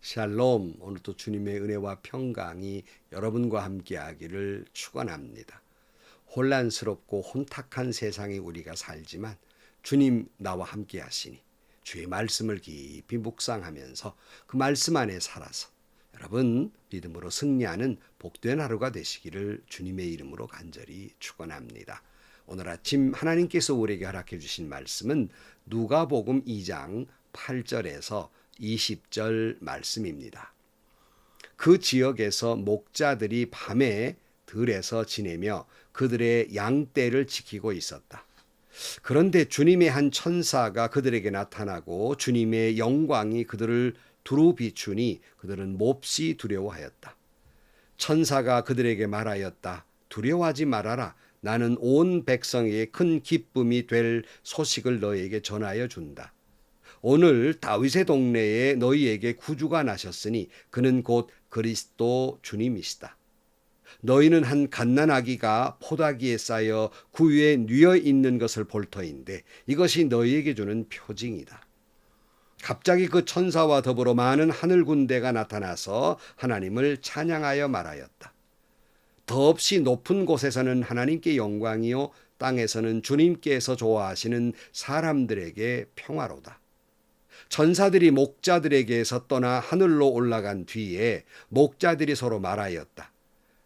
샬롬. 오늘도 주님의 은혜와 평강이 여러분과 함께하기를 축원합니다. 혼란스럽고 혼탁한 세상에 우리가 살지만 주님 나와 함께하시니 주의 말씀을 깊이 묵상하면서 그 말씀 안에 살아서 여러분 믿음으로 승리하는 복된 하루가 되시기를 주님의 이름으로 간절히 축원합니다. 오늘 아침 하나님께서 우리에게 허락해 주신 말씀은 누가복음 2장 8절에서 20절 말씀입니다. 그 지역에서 목자들이 밤에 들에서 지내며 그들의 양떼를 지키고 있었다. 그런데 주님의 한 천사가 그들에게 나타나고 주님의 영광이 그들을 두루 비추니 그들은 몹시 두려워하였다. 천사가 그들에게 말하였다. 두려워하지 말아라. 나는 온 백성에게 큰 기쁨이 될 소식을 너희에게 전하여 준다. 오늘 다윗의 동네에 너희에게 구주가 나셨으니 그는 곧 그리스도 주님이시다. 너희는 한 갓난아기가 포다기에 쌓여 구유에 뉘어 있는 것을 볼 터인데 이것이 너희에게 주는 표징이다. 갑자기 그 천사와 더불어 많은 하늘 군대가 나타나서 하나님을 찬양하여 말하였다. 더없이 높은 곳에서는 하나님께 영광이요 땅에서는 주님께서 좋아하시는 사람들에게 평화로다. 천사들이 목자들에게서 떠나 하늘로 올라간 뒤에 목자들이 서로 말하였다.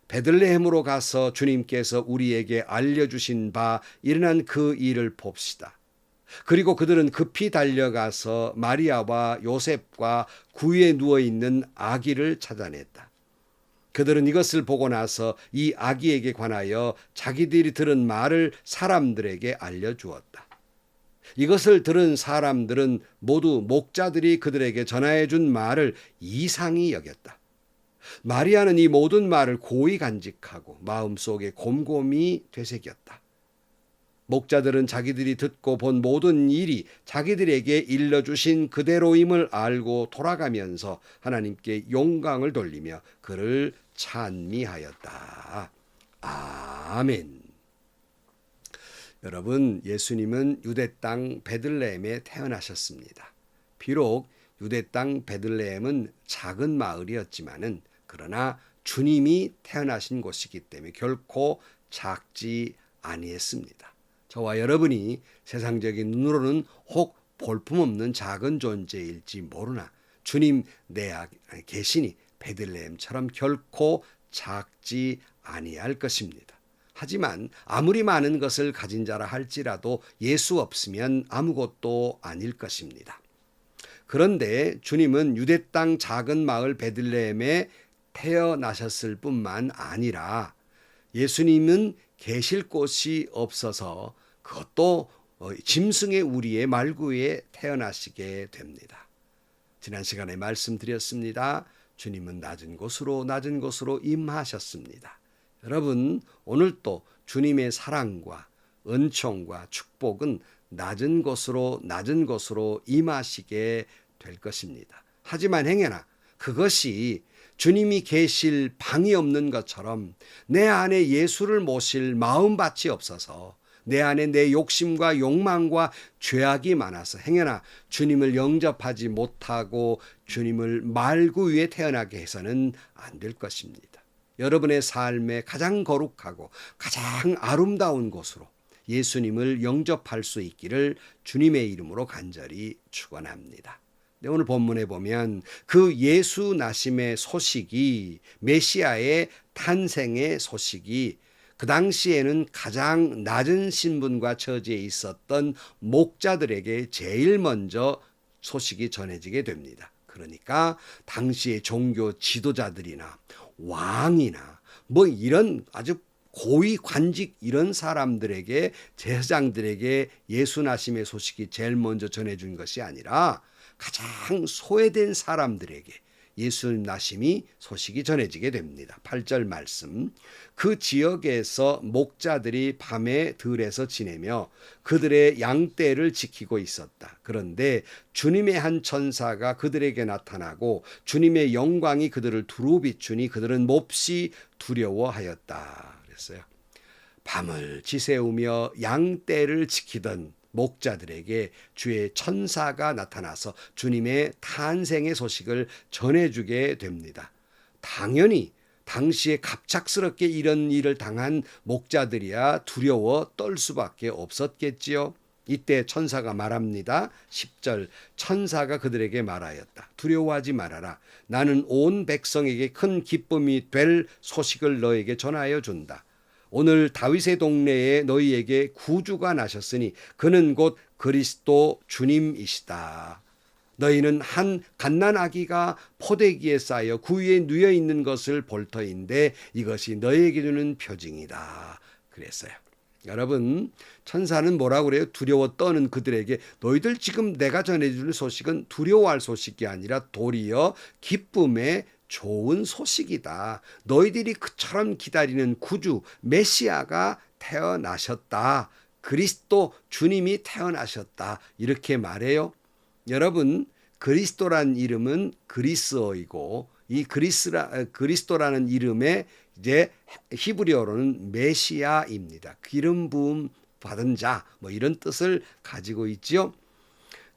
베들레헴으로 가서 주님께서 우리에게 알려주신 바 일어난 그 일을 봅시다. 그리고 그들은 급히 달려가서 마리아와 요셉과 구유에 누워있는 아기를 찾아냈다. 그들은 이것을 보고 나서 이 아기에게 관하여 자기들이 들은 말을 사람들에게 알려주었다. 이것을 들은 사람들은 모두 목자들이 그들에게 전하여 준 말을 이상히 여겼다. 마리아는 이 모든 말을 고이 간직하고 마음속에 곰곰이 되새겼다. 목자들은 자기들이 듣고 본 모든 일이 자기들에게 일러주신 그대로임을 알고 돌아가면서 하나님께 영광을 돌리며 그를 찬미하였다. 아멘. 여러분, 예수님은 유대 땅 베들레헴에 태어나셨습니다. 비록 유대 땅 베들레헴은 작은 마을이었지만은 그러나 주님이 태어나신 곳이기 때문에 결코 작지 아니했습니다. 저와 여러분이 세상적인 눈으로는 혹 볼품없는 작은 존재일지 모르나 주님 내 안에 계시니 베들레헴처럼 결코 작지 아니할 것입니다. 하지만 아무리 많은 것을 가진 자라 할지라도 예수 없으면 아무것도 아닐 것입니다. 그런데 주님은 유대 땅 작은 마을 베들레헴에 태어나셨을 뿐만 아니라 예수님은 계실 곳이 없어서 그것도 짐승의 우리의 말구에 태어나시게 됩니다. 지난 시간에 말씀드렸습니다. 주님은 낮은 곳으로 임하셨습니다. 여러분, 오늘 또 주님의 사랑과 은총과 축복은 낮은 곳으로 임하시게 될 것입니다. 하지만 행여나 그것이 주님이 계실 방이 없는 것처럼 내 안에 예수를 모실 마음밭이 없어서 내 안에 내 욕심과 욕망과 죄악이 많아서 행여나 주님을 영접하지 못하고 주님을 말구 위에 태어나게 해서는 안 될 것입니다. 여러분의 삶의 가장 거룩하고 가장 아름다운 곳으로 예수님을 영접할 수 있기를 주님의 이름으로 간절히 축원합니다. 오늘 본문에 보면 그 예수 나심의 소식이 메시아의 탄생의 소식이 그 당시에는 가장 낮은 신분과 처지에 있었던 목자들에게 제일 먼저 소식이 전해지게 됩니다. 그러니까 당시의 종교 지도자들이나 왕이나 이런 아주 고위 관직 이런 사람들에게 제사장들에게 예수 나심의 소식이 제일 먼저 전해준 것이 아니라 가장 소외된 사람들에게 예수 나심이 소식이 전해지게 됩니다. 8절 말씀. 그 지역에서 목자들이 밤에 들에서 지내며 그들의 양떼를 지키고 있었다. 그런데 주님의 한 천사가 그들에게 나타나고 주님의 영광이 그들을 두루 비추니 그들은 몹시 두려워하였다. 그랬어요. 밤을 지새우며 양떼를 지키던 목자들에게 주의 천사가 나타나서 주님의 탄생의 소식을 전해주게 됩니다. 당연히 당시에 갑작스럽게 이런 일을 당한 목자들이야 두려워 떨 수밖에 없었겠지요. 이때 천사가 말합니다. 10절 천사가 그들에게 말하였다. 두려워하지 말아라. 나는 온 백성에게 큰 기쁨이 될 소식을 너에게 전하여 준다. 오늘 다윗의 동네에 너희에게 구주가 나셨으니 그는 곧 그리스도 주님이시다. 너희는 한 갓난아기가 포대기에 쌓여 구유에 누여 있는 것을 볼 터인데 이것이 너희에게 주는 표징이다. 그랬어요. 여러분, 천사는 뭐라고 그래요? 두려워 떠는 그들에게 너희들 지금 내가 전해주는 소식은 두려워할 소식이 아니라 도리어 기쁨의 좋은 소식이다. 너희들이 그처럼 기다리는 구주 메시아가 태어나셨다. 그리스도 주님이 태어나셨다. 이렇게 말해요. 여러분, 그리스도란 이름은 그리스어이고 이 그리스도라는 이름의 이제 히브리어로는 메시아입니다. 기름 부음 받은 자, 뭐 이런 뜻을 가지고 있지요.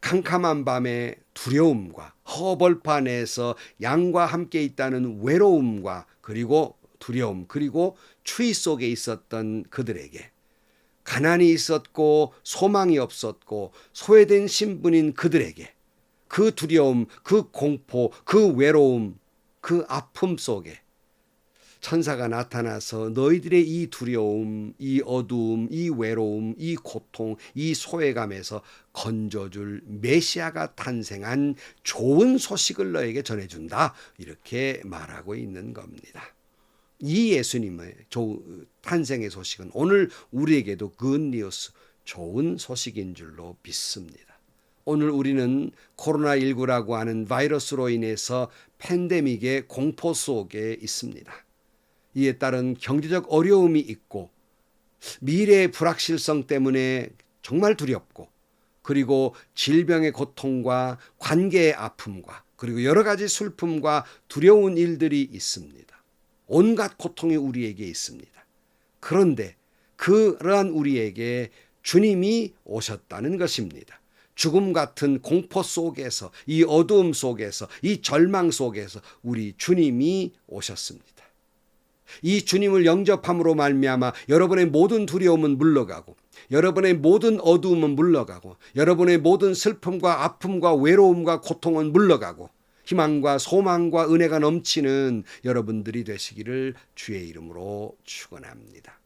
캄캄한 밤의 두려움과 허벌판에서 양과 함께 있다는 외로움과 그리고 두려움 그리고 추위 속에 있었던 그들에게 가난이 있었고 소망이 없었고 소외된 신분인 그들에게 그 두려움, 그 공포, 그 외로움, 그 아픔 속에 천사가 나타나서 너희들의 이 두려움, 이 어두움, 이 외로움, 이 고통, 이 소외감에서 건져줄 메시아가 탄생한 좋은 소식을 너에게 전해준다. 이렇게 말하고 있는 겁니다. 이 예수님의 탄생의 소식은 오늘 우리에게도 굿뉴스, 좋은 소식인 줄로 믿습니다. 오늘 우리는 코로나19라고 하는 바이러스로 인해서 팬데믹의 공포 속에 있습니다. 이에 따른 경제적 어려움이 있고 미래의 불확실성 때문에 정말 두렵고 그리고 질병의 고통과 관계의 아픔과 그리고 여러 가지 슬픔과 두려운 일들이 있습니다. 온갖 고통이 우리에게 있습니다. 그런데 그러한 우리에게 주님이 오셨다는 것입니다. 죽음 같은 공포 속에서 이 어두움 속에서 이 절망 속에서 우리 주님이 오셨습니다. 이 주님을 영접함으로 말미암아 여러분의 모든 두려움은 물러가고 여러분의 모든 어두움은 물러가고 여러분의 모든 슬픔과 아픔과 외로움과 고통은 물러가고 희망과 소망과 은혜가 넘치는 여러분들이 되시기를 주의 이름으로 축원합니다.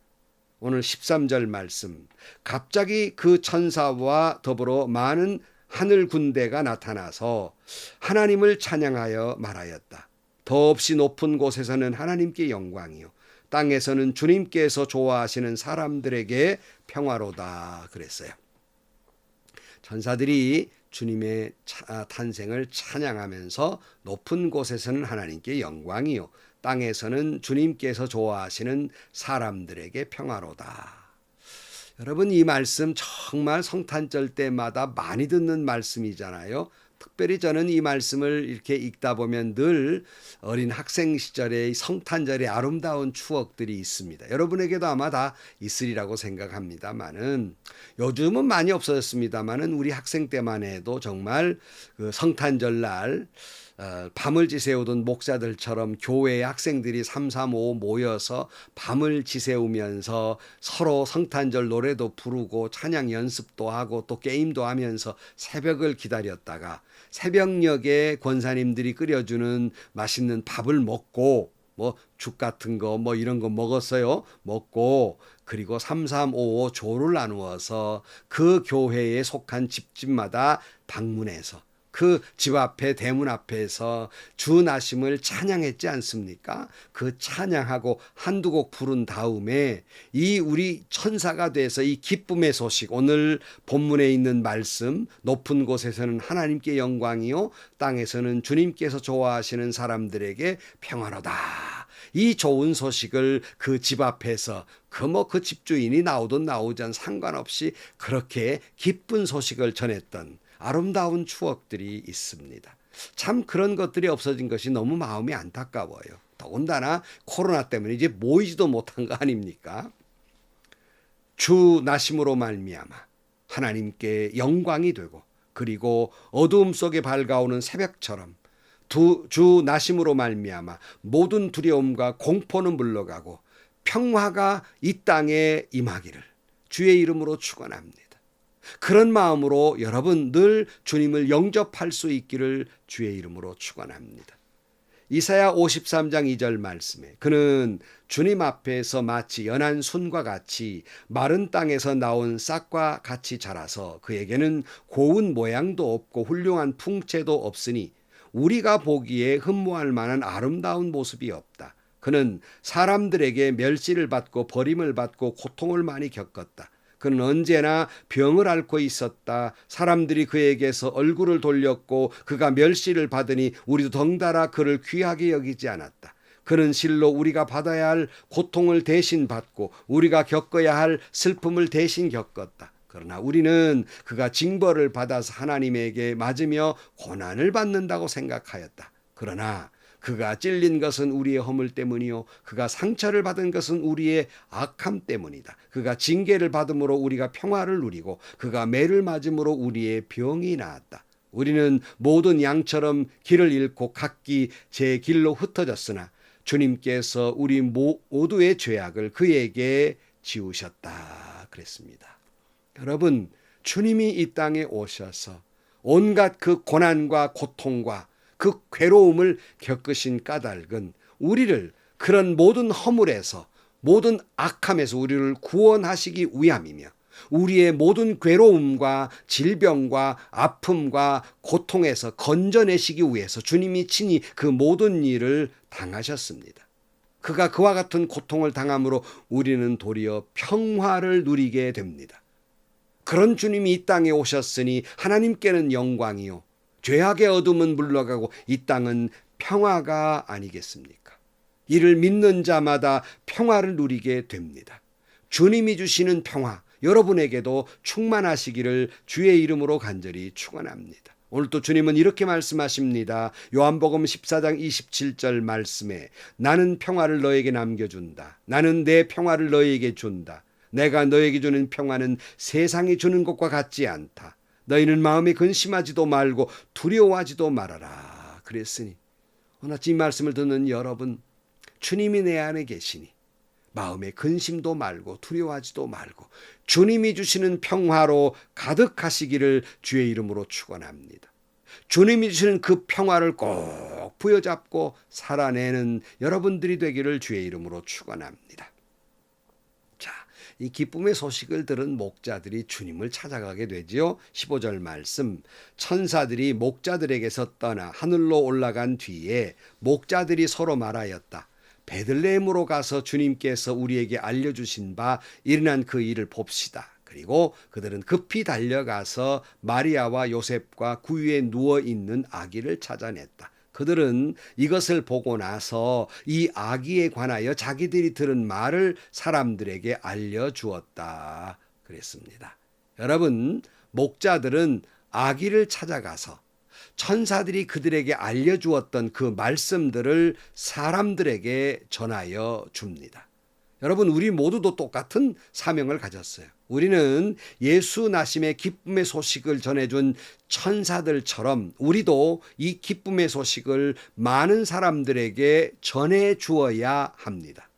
오늘 13절 말씀 갑자기 그 천사와 더불어 많은 하늘 군대가 나타나서 하나님을 찬양하여 말하였다. 더없이 높은 곳에서는 하나님께 영광이요 땅에서는 주님께서 좋아하시는 사람들에게 평화로다 그랬어요. 천사들이 주님의 탄생을 찬양하면서 높은 곳에서는 하나님께 영광이요 땅에서는 주님께서 좋아하시는 사람들에게 평화로다. 여러분, 이 말씀 정말 성탄절 때마다 많이 듣는 말씀이잖아요. 특별히 저는 이 말씀을 이렇게 읽다 보면 늘 어린 학생 시절의 성탄절의 아름다운 추억들이 있습니다. 여러분에게도 아마 다 있으리라고 생각합니다만은 요즘은 많이 없어졌습니다만은 우리 학생 때만 해도 정말 그 성탄절 날 밤을 지새우던 목사들처럼 교회의 학생들이 3, 3, 5 모여서 밤을 지새우면서 서로 성탄절 노래도 부르고 찬양 연습도 하고 또 게임도 하면서 새벽을 기다렸다가 새벽녘에 권사님들이 끓여주는 맛있는 밥을 먹고 뭐 죽 같은 거 뭐 이런 거 먹었어요. 먹고 그리고 3355 조를 나누어서 그 교회에 속한 집집마다 방문해서 그 집 앞에 대문 앞에서 주 나심을 찬양했지 않습니까? 그 찬양하고 한두 곡 부른 다음에 이 우리 천사가 돼서 이 기쁨의 소식 오늘 본문에 있는 말씀 높은 곳에서는 하나님께 영광이요 땅에서는 주님께서 좋아하시는 사람들에게 평화로다. 이 좋은 소식을 그 집 앞에서 그 집주인이 나오든 나오지 않 상관없이 그렇게 기쁜 소식을 전했던 아름다운 추억들이 있습니다. 참 그런 것들이 없어진 것이 너무 마음이 안타까워요. 더군다나 코로나 때문에 이제 모이지도 못한 거 아닙니까? 주 나심으로 말미암아 하나님께 영광이 되고 그리고 어두움 속에 밝아오는 새벽처럼 주 나심으로 말미암아 모든 두려움과 공포는 물러가고 평화가 이 땅에 임하기를 주의 이름으로 축원합니다. 그런 마음으로 여러분 늘 주님을 영접할 수 있기를 주의 이름으로 축원합니다. 이사야 53장 2절 말씀에 그는 주님 앞에서 마치 연한 순과 같이 마른 땅에서 나온 싹과 같이 자라서 그에게는 고운 모양도 없고 훌륭한 풍채도 없으니 우리가 보기에 흠모할 만한 아름다운 모습이 없다. 그는 사람들에게 멸시를 받고 버림을 받고 고통을 많이 겪었다. 그는 언제나 병을 앓고 있었다. 사람들이 그에게서 얼굴을 돌렸고 그가 멸시를 받으니 우리도 덩달아 그를 귀하게 여기지 않았다. 그는 실로 우리가 받아야 할 고통을 대신 받고 우리가 겪어야 할 슬픔을 대신 겪었다. 그러나 우리는 그가 징벌을 받아서 하나님에게 맞으며 고난을 받는다고 생각하였다. 그러나 그가 찔린 것은 우리의 허물 때문이요 그가 상처를 받은 것은 우리의 악함 때문이다. 그가 징계를 받음으로 우리가 평화를 누리고 그가 매를 맞음으로 우리의 병이 나았다. 우리는 모든 양처럼 길을 잃고 각기 제 길로 흩어졌으나 주님께서 우리 모두의 죄악을 그에게 지우셨다 그랬습니다. 여러분, 주님이 이 땅에 오셔서 온갖 그 고난과 고통과 그 괴로움을 겪으신 까닭은 우리를 그런 모든 허물에서 모든 악함에서 우리를 구원하시기 위함이며 우리의 모든 괴로움과 질병과 아픔과 고통에서 건져내시기 위해서 주님이 친히 그 모든 일을 당하셨습니다. 그가 그와 같은 고통을 당함으로 우리는 도리어 평화를 누리게 됩니다. 그런 주님이 이 땅에 오셨으니 하나님께는 영광이요 죄악의 어둠은 물러가고 이 땅은 평화가 아니겠습니까? 이를 믿는 자마다 평화를 누리게 됩니다. 주님이 주시는 평화 여러분에게도 충만하시기를 주의 이름으로 간절히 축원합니다. 오늘 또 주님은 이렇게 말씀하십니다. 요한복음 14장 27절 말씀에 나는 평화를 너에게 남겨준다. 나는 내 평화를 너에게 준다. 내가 너에게 주는 평화는 세상이 주는 것과 같지 않다. 너희는 마음에 근심하지도 말고 두려워하지도 말아라. 그랬으니 오늘 이 말씀을 듣는 여러분 주님이 내 안에 계시니 마음에 근심도 말고 두려워하지도 말고 주님이 주시는 평화로 가득하시기를 주의 이름으로 축원합니다. 주님이 주시는 그 평화를 꼭 부여잡고 살아내는 여러분들이 되기를 주의 이름으로 축원합니다. 자, 이 기쁨의 소식을 들은 목자들이 주님을 찾아가게 되지요. 15절 말씀 천사들이 목자들에게서 떠나 하늘로 올라간 뒤에 목자들이 서로 말하였다. 베들레헴으로 가서 주님께서 우리에게 알려주신 바 일어난 그 일을 봅시다. 그리고 그들은 급히 달려가서 마리아와 요셉과 구유에 누워있는 아기를 찾아냈다. 그들은 이것을 보고 나서 이 아기에 관하여 자기들이 들은 말을 사람들에게 알려주었다 그랬습니다. 여러분, 목자들은 아기를 찾아가서 천사들이 그들에게 알려주었던 그 말씀들을 사람들에게 전하여 줍니다. 여러분, 우리 모두도 똑같은 사명을 가졌어요. 우리는 예수 나심의 기쁨의 소식을 전해준 천사들처럼 우리도 이 기쁨의 소식을 많은 사람들에게 전해 주어야 합니다.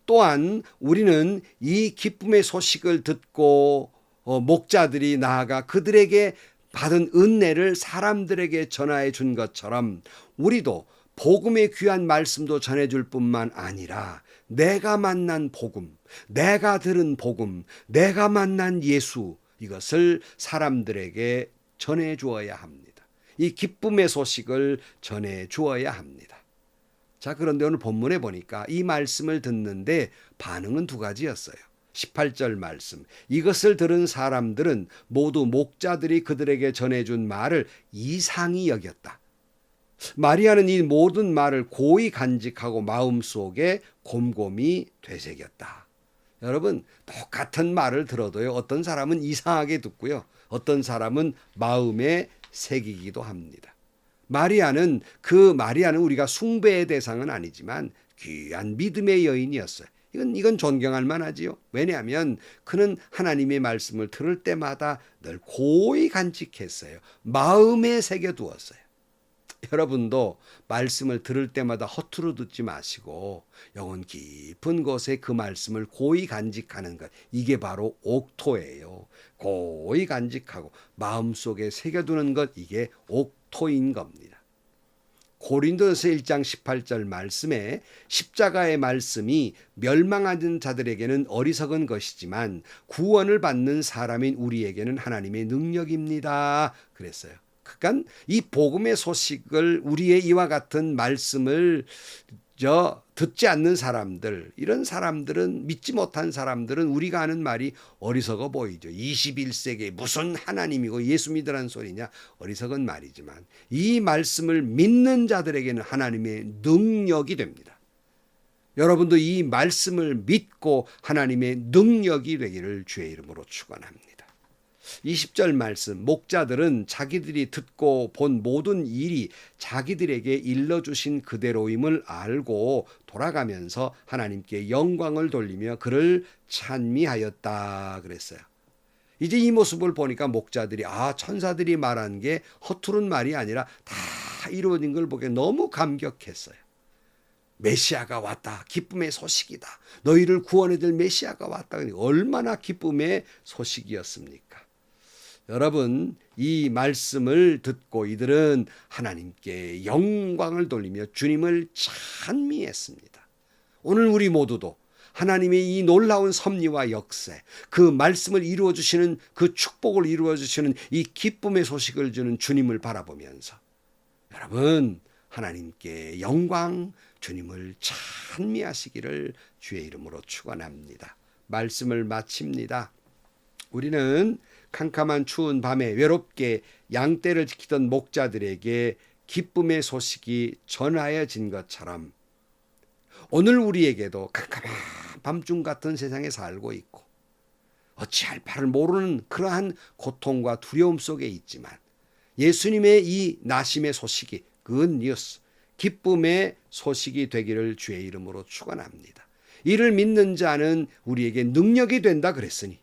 또한 우리는 이 기쁨의 소식을 듣고 목자들이 나아가 그들에게 받은 은혜를 사람들에게 전하여 준 것처럼 우리도 복음의 귀한 말씀도 전해줄 뿐만 아니라 내가 만난 복음, 내가 들은 복음, 내가 만난 예수 이것을 사람들에게 전해 주어야 합니다. 이 기쁨의 소식을 전해 주어야 합니다. 자, 그런데 오늘 본문에 보니까 이 말씀을 듣는데 반응은 두 가지였어요. 18절 말씀 이것을 들은 사람들은 모두 목자들이 그들에게 전해준 말을 이상히 여겼다. 마리아는 이 모든 말을 고이 간직하고 마음속에 곰곰이 되새겼다. 여러분, 똑같은 말을 들어도요 어떤 사람은 이상하게 듣고요 어떤 사람은 마음에 새기기도 합니다. 마리아는 우리가 숭배의 대상은 아니지만 귀한 믿음의 여인이었어요. 이건 존경할 만하지요. 왜냐하면 그는 하나님의 말씀을 들을 때마다 늘 고이 간직했어요. 마음에 새겨두었어요. 여러분도 말씀을 들을 때마다 허투루 듣지 마시고 영혼 깊은 곳에 그 말씀을 고이 간직하는 것, 이게 바로 옥토예요. 고이 간직하고 마음속에 새겨두는 것, 이게 옥토인 겁니다. 고린도서 1장 18절 말씀에 십자가의 말씀이 멸망하는 자들에게는 어리석은 것이지만 구원을 받는 사람인 우리에게는 하나님의 능력입니다. 그랬어요. 그러니까 이 복음의 소식을, 우리의 이와 같은 말씀을 듣지 않는 사람들, 이런 사람들은, 믿지 못한 사람들은 우리가 하는 말이 어리석어 보이죠. 21세기에 무슨 하나님이고 예수 믿으라는 소리냐, 어리석은 말이지만 이 말씀을 믿는 자들에게는 하나님의 능력이 됩니다. 여러분도 이 말씀을 믿고 하나님의 능력이 되기를 주의 이름으로 축원합니다. 20절 말씀, 목자들은 자기들이 듣고 본 모든 일이 자기들에게 일러주신 그대로임을 알고 돌아가면서 하나님께 영광을 돌리며 그를 찬미하였다 그랬어요. 이제 이 모습을 보니까 목자들이 천사들이 말한 게 허투른 말이 아니라 다 이루어진 걸 보기에 너무 감격했어요. 메시아가 왔다. 기쁨의 소식이다. 너희를 구원해줄 메시아가 왔다. 얼마나 기쁨의 소식이었습니까? 여러분, 이 말씀을 듣고 이들은 하나님께 영광을 돌리며 주님을 찬미했습니다. 오늘 우리 모두도 하나님의 이 놀라운 섭리와 역사, 그 말씀을 이루어주시는, 그 축복을 이루어주시는 이 기쁨의 소식을 주는 주님을 바라보면서 여러분, 하나님께 영광, 주님을 찬미하시기를 주의 이름으로 축원합니다. 말씀을 마칩니다. 우리는 캄캄한 추운 밤에 외롭게 양떼를 지키던 목자들에게 기쁨의 소식이 전하여진 것처럼 오늘 우리에게도 캄캄한 밤중 같은 세상에 살고 있고 어찌할 바를 모르는 그러한 고통과 두려움 속에 있지만 예수님의 이 나심의 소식이, 굿뉴스, 기쁨의 소식이 되기를 주의 이름으로 축원합니다. 이를 믿는 자는 우리에게 능력이 된다 그랬으니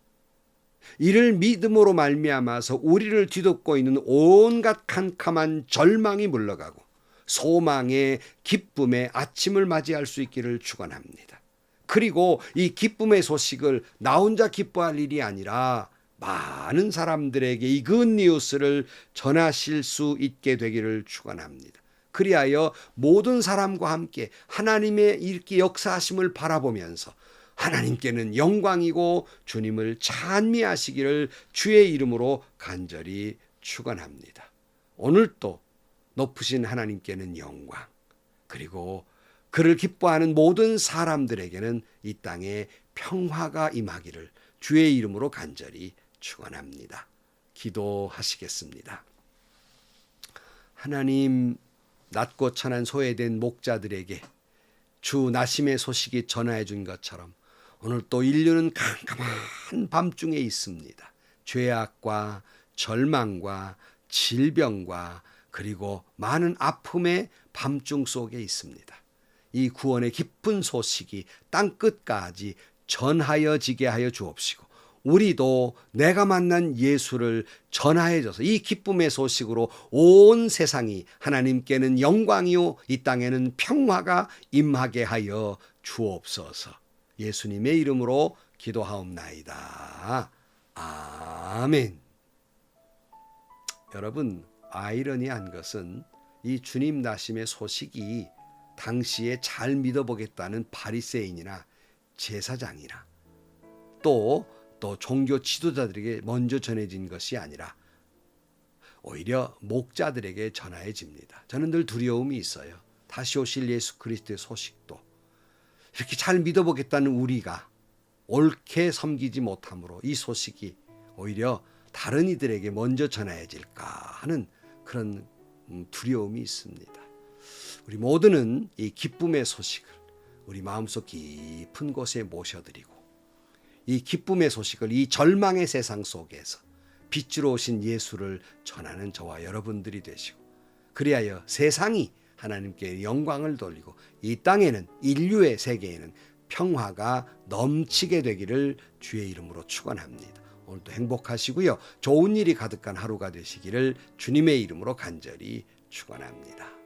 이를 믿음으로 말미암아서 우리를 뒤덮고 있는 온갖 캄캄한 절망이 물러가고 소망의 기쁨의 아침을 맞이할 수 있기를 축원합니다. 그리고 이 기쁨의 소식을 나 혼자 기뻐할 일이 아니라 많은 사람들에게 이 굿뉴스를 전하실 수 있게 되기를 축원합니다. 그리하여 모든 사람과 함께 하나님의 이렇게 역사하심을 바라보면서 하나님께는 영광이고 주님을 찬미하시기를 주의 이름으로 간절히 축원합니다. 오늘도 높으신 하나님께는 영광, 그리고 그를 기뻐하는 모든 사람들에게는 이 땅에 평화가 임하기를 주의 이름으로 간절히 축원합니다. 기도하시겠습니다. 하나님, 낮고 천한 소외된 목자들에게 주 나심의 소식이 전하여 준 것처럼 오늘 또 인류는 캄캄한 밤중에 있습니다. 죄악과 절망과 질병과 그리고 많은 아픔의 밤중 속에 있습니다. 이 구원의 깊은 소식이 땅끝까지 전하여지게 하여 주옵시고 우리도 내가 만난 예수를 전하여줘서 이 기쁨의 소식으로 온 세상이 하나님께는 영광이요 이 땅에는 평화가 임하게 하여 주옵소서. 예수님의 이름으로 기도하옵나이다. 아멘. 여러분, 아이러니한 것은 이 주님 나심의 소식이 당시에 잘 믿어보겠다는 바리새인이나 제사장이나 또 종교 지도자들에게 먼저 전해진 것이 아니라 오히려 목자들에게 전해집니다. 저는 늘 두려움이 있어요. 다시 오실 예수 그리스도의 소식도 이렇게 잘 믿어보겠다는 우리가 옳게 섬기지 못함으로 이 소식이 오히려 다른 이들에게 먼저 전해질까 하는 그런 두려움이 있습니다. 우리 모두는 이 기쁨의 소식을 우리 마음속 깊은 곳에 모셔드리고 이 기쁨의 소식을 이 절망의 세상 속에서 빛으로 오신 예수를 전하는 저와 여러분들이 되시고 그리하여 세상이 하나님께 영광을 돌리고 이 땅에는 인류의 세계에는 평화가 넘치게 되기를 주의 이름으로 축원합니다. 오늘도 행복하시고요. 좋은 일이 가득한 하루가 되시기를 주님의 이름으로 간절히 축원합니다.